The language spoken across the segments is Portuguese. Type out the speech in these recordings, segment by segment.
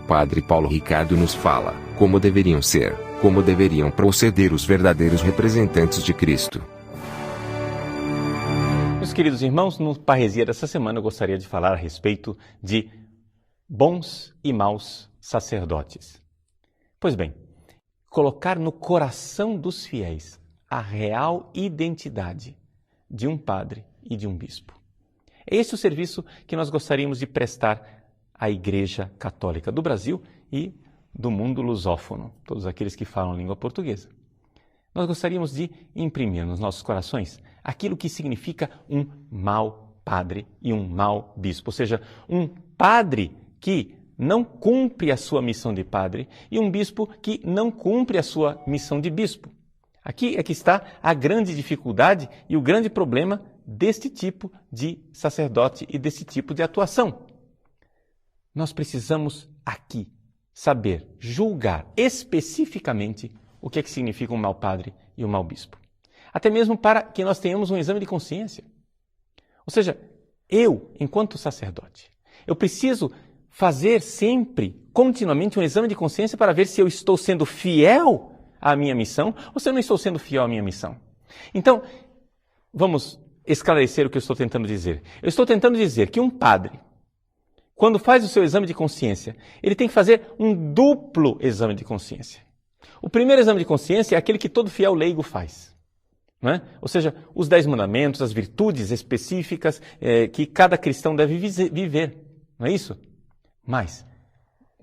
Padre Paulo Ricardo nos fala como deveriam ser, como deveriam proceder os verdadeiros representantes de Cristo. Meus queridos irmãos, no Parresia dessa semana eu gostaria de falar a respeito de bons e maus sacerdotes. Pois bem, colocar no coração dos fiéis a real identidade de um padre e de um bispo. É esse o serviço que nós gostaríamos de prestar à Igreja Católica do Brasil e do mundo lusófono, todos aqueles que falam língua portuguesa. Nós gostaríamos de imprimir nos nossos corações aquilo que significa um mau padre e um mau bispo, ou seja, um padre que não cumpre a sua missão de padre e um bispo que não cumpre a sua missão de bispo. Aqui é que está a grande dificuldade e o grande problema deste tipo de sacerdote e desse tipo de atuação. Nós precisamos aqui saber julgar especificamente o que é que significa um mau padre e um mau bispo. Até mesmo para que nós tenhamos um exame de consciência. Ou seja, eu, enquanto sacerdote, eu preciso fazer sempre, continuamente, um exame de consciência para ver se eu estou sendo fiel à minha missão ou se eu não estou sendo fiel à minha missão. Então, vamos esclarecer o que eu estou tentando dizer. Eu estou tentando dizer que um padre, quando faz o seu exame de consciência, ele tem que fazer um duplo exame de consciência. O primeiro exame de consciência é aquele que todo fiel leigo faz. Não é? Ou seja, os 10 mandamentos, as virtudes específicas que cada cristão deve viver. Não é isso? Mas,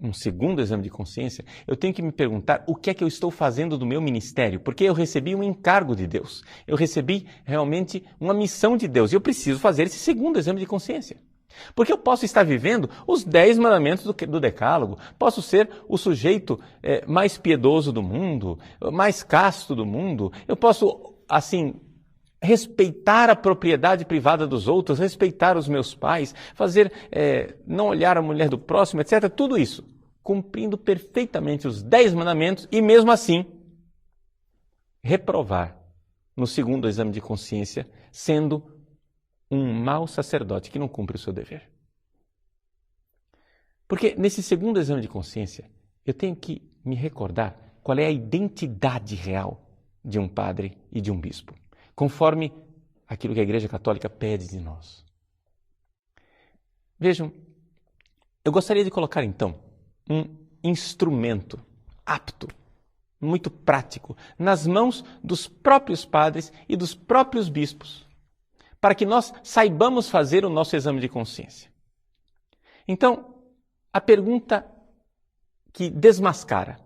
um segundo exame de consciência, eu tenho que me perguntar o que é que eu estou fazendo do meu ministério, porque eu recebi um encargo de Deus. Eu recebi realmente uma missão de Deus e eu preciso fazer esse segundo exame de consciência. Porque eu posso estar vivendo os 10 mandamentos do Decálogo, posso ser o sujeito mais piedoso do mundo, mais casto do mundo, eu posso, assim, respeitar a propriedade privada dos outros, respeitar os meus pais, não olhar a mulher do próximo, etc. Tudo isso, cumprindo perfeitamente os 10 mandamentos e mesmo assim reprovar no segundo exame de consciência, sendo um mau sacerdote que não cumpre o seu dever. Porque nesse segundo exame de consciência, eu tenho que me recordar qual é a identidade real de um padre e de um bispo, conforme aquilo que a Igreja Católica pede de nós. Vejam, eu gostaria de colocar então um instrumento apto, muito prático, nas mãos dos próprios padres e dos próprios bispos, para que nós saibamos fazer o nosso exame de consciência. Então, a pergunta que desmascara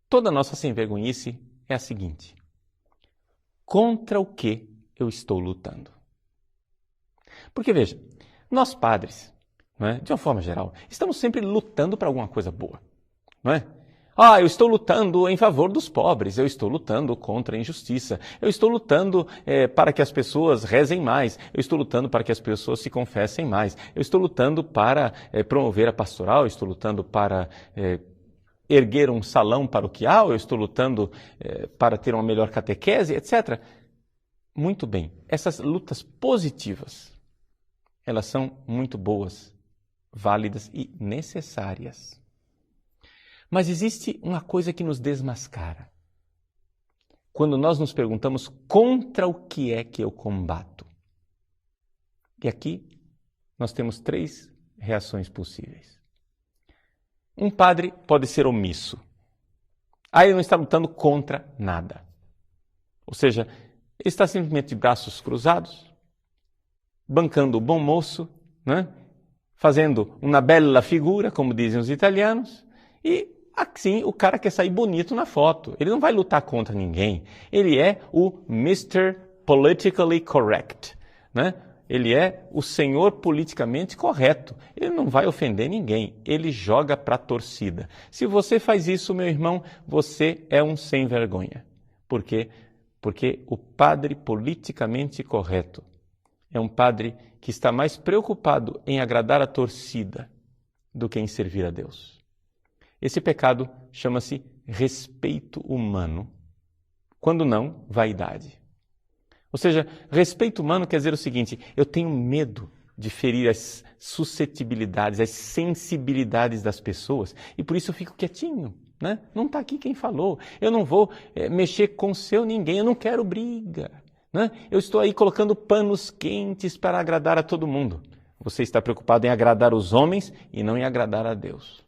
toda a nossa sem-vergonhice é a seguinte: contra o que eu estou lutando? Porque, veja, nós padres, não é, de uma forma geral, estamos sempre lutando para alguma coisa boa, não é? Eu estou lutando em favor dos pobres, eu estou lutando contra a injustiça, eu estou lutando para que as pessoas rezem mais, eu estou lutando para que as pessoas se confessem mais, eu estou lutando para promover a pastoral, eu estou lutando para erguer um salão paroquial, eu estou lutando para ter uma melhor catequese, etc. Muito bem, essas lutas positivas, elas são muito boas, válidas e necessárias. Mas existe uma coisa que nos desmascara. Quando nós nos perguntamos contra o que é que eu combato. E aqui nós temos 3 reações possíveis. Um padre pode ser omisso. Ele não está lutando contra nada. Ou seja, ele está simplesmente de braços cruzados, bancando o bom moço, né? Fazendo uma bella figura, como dizem os italianos, e assim, o cara quer sair bonito na foto. Ele não vai lutar contra ninguém. Ele é o Mr. Politically Correct, né? Ele é o senhor politicamente correto. Ele não vai ofender ninguém. Ele joga para a torcida. Se você faz isso, meu irmão, você é um sem vergonha. Por quê? Porque o padre politicamente correto é um padre que está mais preocupado em agradar a torcida do que em servir a Deus. Esse pecado chama-se respeito humano, quando não, vaidade. Ou seja, respeito humano quer dizer o seguinte: eu tenho medo de ferir as suscetibilidades, as sensibilidades das pessoas, e por isso eu fico quietinho, né? Não está aqui quem falou, eu não vou mexer com seu ninguém, eu não quero briga, né? Eu estou aí colocando panos quentes para agradar a todo mundo. Você está preocupado em agradar os homens e não em agradar a Deus.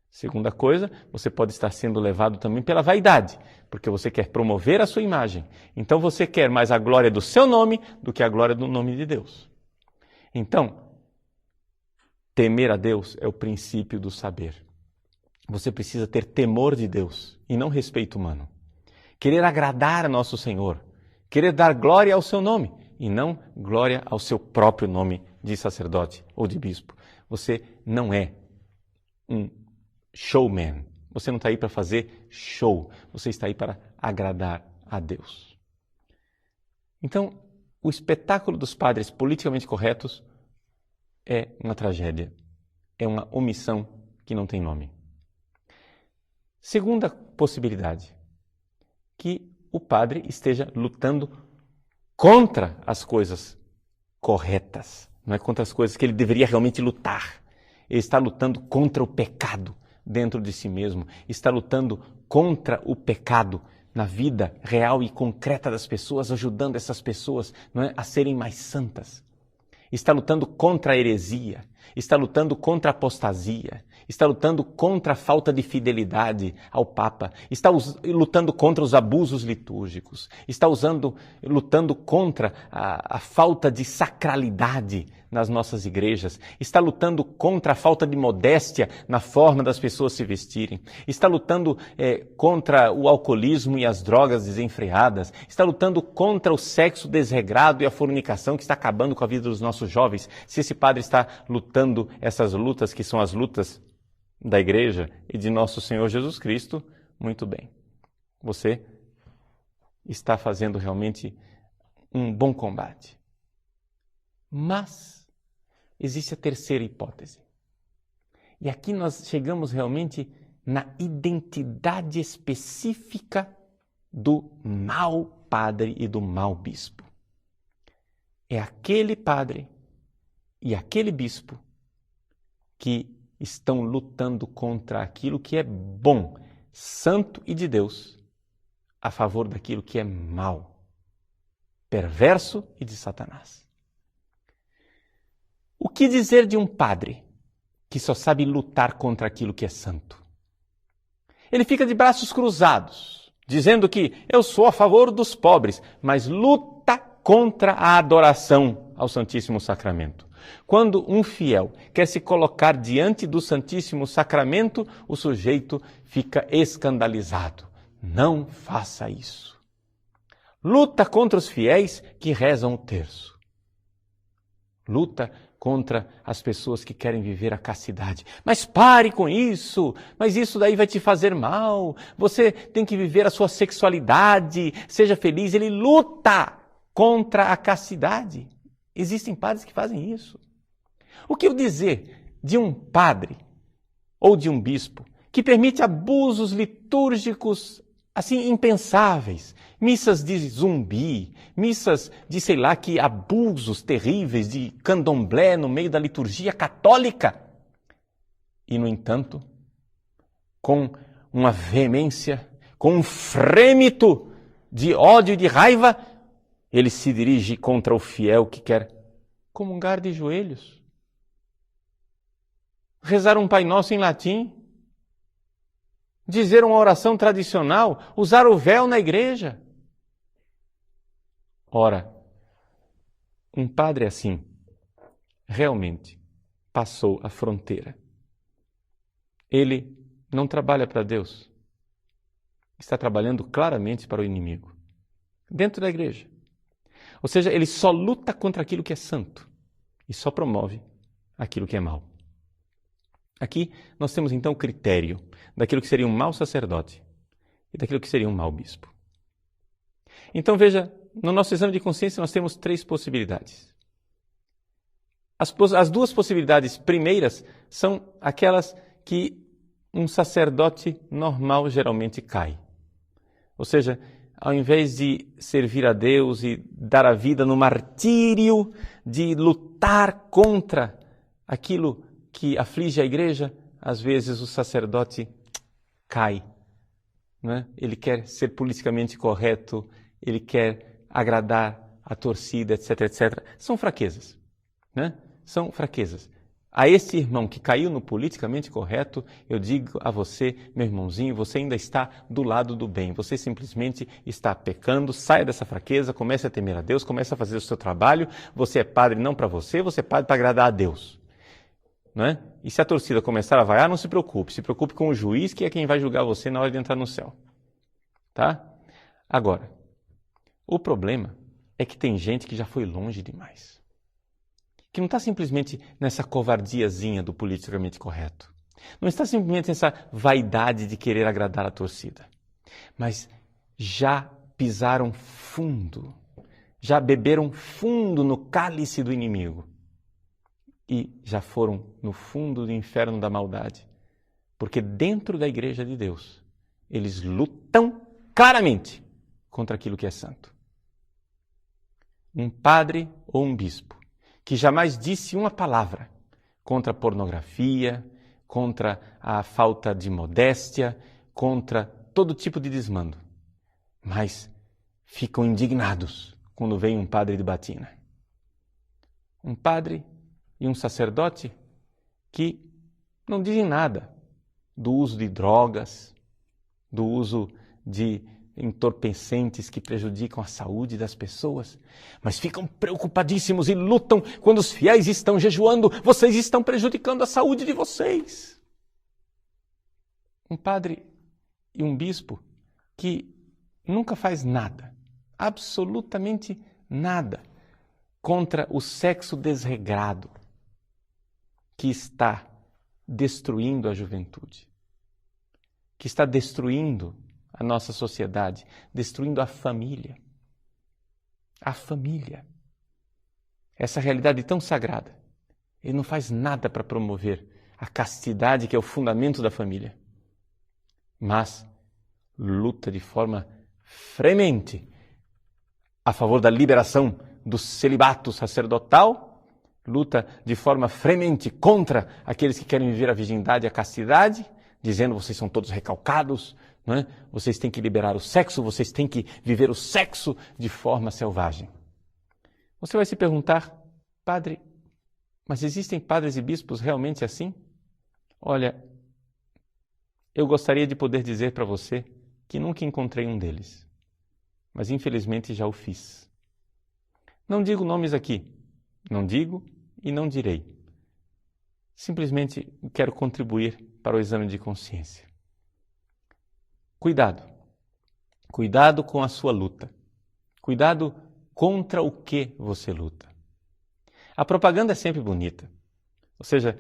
Segunda coisa, você pode estar sendo levado também pela vaidade, porque você quer promover a sua imagem. Então você quer mais a glória do seu nome do que a glória do nome de Deus. Então, temer a Deus é o princípio do saber. Você precisa ter temor de Deus e não respeito humano. Querer agradar a nosso Senhor, querer dar glória ao seu nome e não glória ao seu próprio nome de sacerdote ou de bispo. Você não é um showman. Você não está aí para fazer show. Você está aí para agradar a Deus. Então, o espetáculo dos padres politicamente corretos é uma tragédia. É uma omissão que não tem nome. Segunda possibilidade, que o padre esteja lutando contra as coisas corretas. Não é contra as coisas que ele deveria realmente lutar. Ele está lutando contra o pecado dentro de si mesmo, está lutando contra o pecado na vida real e concreta das pessoas, ajudando essas pessoas, não é, a serem mais santas. Está lutando contra a heresia, está lutando contra a apostasia, está lutando contra a falta de fidelidade ao Papa, está lutando contra os abusos litúrgicos, está lutando contra a falta de sacralidade nas nossas igrejas, está lutando contra a falta de modéstia na forma das pessoas se vestirem, está lutando contra o alcoolismo e as drogas desenfreadas, está lutando contra o sexo desregrado e a fornicação que está acabando com a vida dos nossos jovens. Se esse padre está lutando essas lutas que são as lutas da igreja e de nosso Senhor Jesus Cristo, muito bem. Você está fazendo realmente um bom combate. Mas existe a terceira hipótese. E aqui nós chegamos realmente na identidade específica do mau padre e do mau bispo. É aquele padre e aquele bispo que estão lutando contra aquilo que é bom, santo e de Deus, a favor daquilo que é mau, perverso e de Satanás. O que dizer de um padre que só sabe lutar contra aquilo que é santo? Ele fica de braços cruzados, dizendo que eu sou a favor dos pobres, mas luta contra a adoração ao Santíssimo Sacramento. Quando um fiel quer se colocar diante do Santíssimo Sacramento, o sujeito fica escandalizado. Não faça isso. Luta contra os fiéis que rezam o terço. Luta contra as pessoas que querem viver a castidade. Mas pare com isso, mas isso daí vai te fazer mal. Você tem que viver a sua sexualidade, seja feliz. Ele luta contra a castidade. Existem padres que fazem isso. O que eu dizer de um padre ou de um bispo que permite abusos litúrgicos assim impensáveis, missas de zumbi, missas de sei lá que abusos terríveis de candomblé no meio da liturgia católica e, no entanto, com uma veemência, com um frêmito de ódio e de raiva, ele se dirige contra o fiel que quer comungar de joelhos, rezar um Pai Nosso em latim, dizer uma oração tradicional, usar o véu na igreja. Ora, um padre assim realmente passou a fronteira. Ele não trabalha para Deus, está trabalhando claramente para o inimigo, dentro da igreja. Ou seja, ele só luta contra aquilo que é santo e só promove aquilo que é mau. Aqui nós temos então o critério daquilo que seria um mau sacerdote e daquilo que seria um mau bispo. Então veja, no nosso exame de consciência nós temos 3 possibilidades. As 2 possibilidades primeiras são aquelas que um sacerdote normal geralmente cai. Ou seja, ao invés de servir a Deus e dar a vida no martírio, de lutar contra aquilo que aflige a igreja, às vezes o sacerdote cai. Não é? Ele quer ser politicamente correto, ele quer agradar a torcida, etc, etc. São fraquezas. Né? São fraquezas. A esse irmão que caiu no politicamente correto, eu digo a você, meu irmãozinho, você ainda está do lado do bem. Você simplesmente está pecando, saia dessa fraqueza, comece a temer a Deus, comece a fazer o seu trabalho. Você é padre não para você é padre para agradar a Deus. Não é? E se a torcida começar a vaiar, não se preocupe com o juiz, que é quem vai julgar você na hora de entrar no céu. Tá? Agora, o problema é que tem gente que já foi longe demais. Que não está simplesmente nessa covardiazinha do politicamente correto. Não está simplesmente nessa vaidade de querer agradar a torcida. Mas já pisaram fundo, já beberam fundo no cálice do inimigo. E já foram no fundo do inferno da maldade. Porque dentro da igreja de Deus, eles lutam claramente contra aquilo que é santo. Um padre ou um bispo que jamais disse uma palavra contra a pornografia, contra a falta de modéstia, contra todo tipo de desmando. Mas ficam indignados quando vem um padre de batina. Um padre e um sacerdote que não dizem nada do uso de drogas, do uso de entorpecentes que prejudicam a saúde das pessoas, mas ficam preocupadíssimos e lutam quando os fiéis estão jejuando. Vocês estão prejudicando a saúde de vocês. Um padre e um bispo que nunca faz nada, absolutamente nada, contra o sexo desregrado que está destruindo a juventude, que está destruindo a nossa sociedade, destruindo a família. A família. Essa realidade tão sagrada. Ele não faz nada para promover a castidade, que é o fundamento da família. Mas luta de forma fremente a favor da liberação do celibato sacerdotal, luta de forma fremente contra aqueles que querem viver a virgindade e a castidade, dizendo vocês são todos recalcados, não é? Vocês têm que liberar o sexo, vocês têm que viver o sexo de forma selvagem. Você vai se perguntar, padre, mas existem padres e bispos realmente assim? Olha, eu gostaria de poder dizer para você que nunca encontrei um deles, mas infelizmente já o fiz. Não digo nomes aqui, não digo e não direi. Simplesmente quero contribuir para o exame de consciência. Cuidado. Cuidado com a sua luta. Cuidado contra o que você luta. A propaganda é sempre bonita. Ou seja,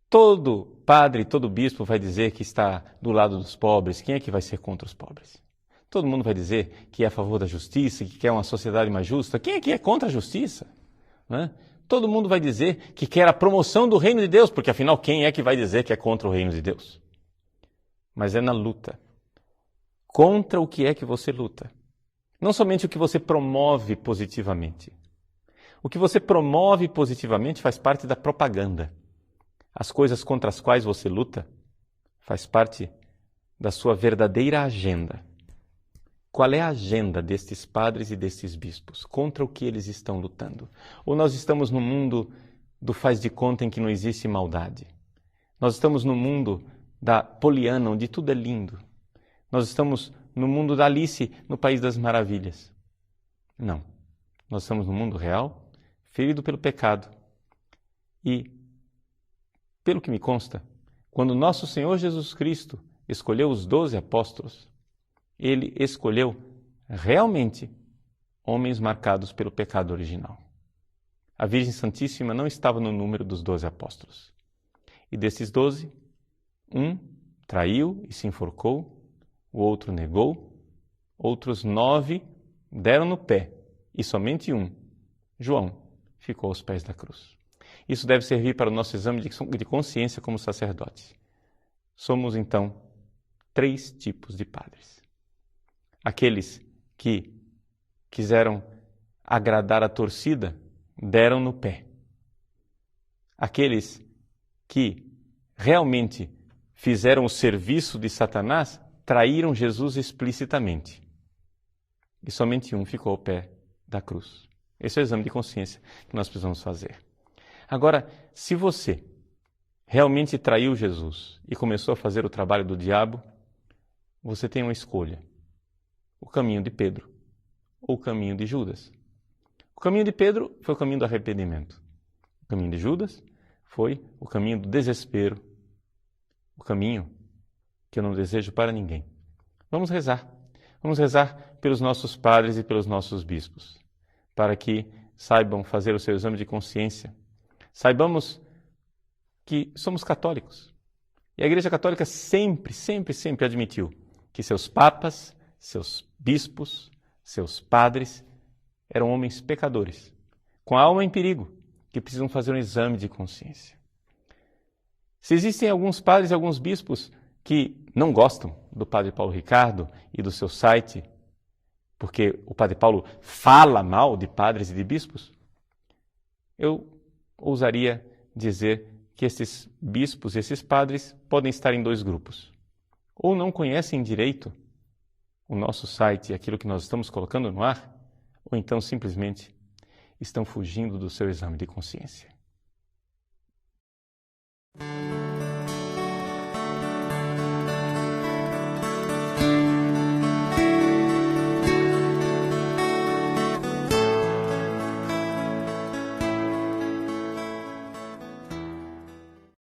todo padre, todo bispo vai dizer que está do lado dos pobres. Quem é que vai ser contra os pobres? Todo mundo vai dizer que é a favor da justiça, que quer uma sociedade mais justa. Quem é que é contra a justiça? Não é? Todo mundo vai dizer que quer a promoção do reino de Deus, porque afinal quem é que vai dizer que é contra o reino de Deus? Mas é na luta. Contra o que é que você luta. Não somente o que você promove positivamente. O que você promove positivamente faz parte da propaganda. As coisas contra as quais você luta faz parte da sua verdadeira agenda. Qual é a agenda destes padres e destes bispos? Contra o que eles estão lutando? Ou nós estamos no mundo do faz de conta em que não existe maldade? Nós estamos no mundo da Poliana, onde tudo é lindo. Nós estamos no mundo da Alice, no País das Maravilhas. Não. Nós estamos no mundo real, ferido pelo pecado. E, pelo que me consta, quando nosso Senhor Jesus Cristo escolheu os 12 apóstolos, ele escolheu realmente homens marcados pelo pecado original. A Virgem Santíssima não estava no número dos 12 apóstolos. E desses 12, um traiu e se enforcou, o outro negou, outros 9 deram no pé, e somente um, João, ficou aos pés da cruz. Isso deve servir para o nosso exame de consciência como sacerdotes. Somos, então, 3 tipos de padres. Aqueles que quiseram agradar a torcida deram no pé. Aqueles que realmente fizeram o serviço de Satanás traíram Jesus explicitamente. E somente um ficou ao pé da cruz. Esse é o exame de consciência que nós precisamos fazer. Agora, se você realmente traiu Jesus e começou a fazer o trabalho do diabo, você tem uma escolha. O caminho de Pedro ou o caminho de Judas. O caminho de Pedro foi o caminho do arrependimento. O caminho de Judas foi o caminho do desespero. O caminho que eu não desejo para ninguém. Vamos rezar. Vamos rezar pelos nossos padres e pelos nossos bispos, para que saibam fazer o seu exame de consciência. Saibamos que somos católicos. E a Igreja Católica sempre admitiu que seus papas, seus bispos, seus padres eram homens pecadores, com a alma em perigo, que precisam fazer um exame de consciência. Se existem alguns padres e alguns bispos que não gostam do Padre Paulo Ricardo e do seu site, porque o Padre Paulo fala mal de padres e de bispos, eu ousaria dizer que esses bispos e esses padres podem estar em dois grupos. Ou não conhecem direito o nosso site e aquilo que nós estamos colocando no ar, ou então simplesmente estão fugindo do seu exame de consciência.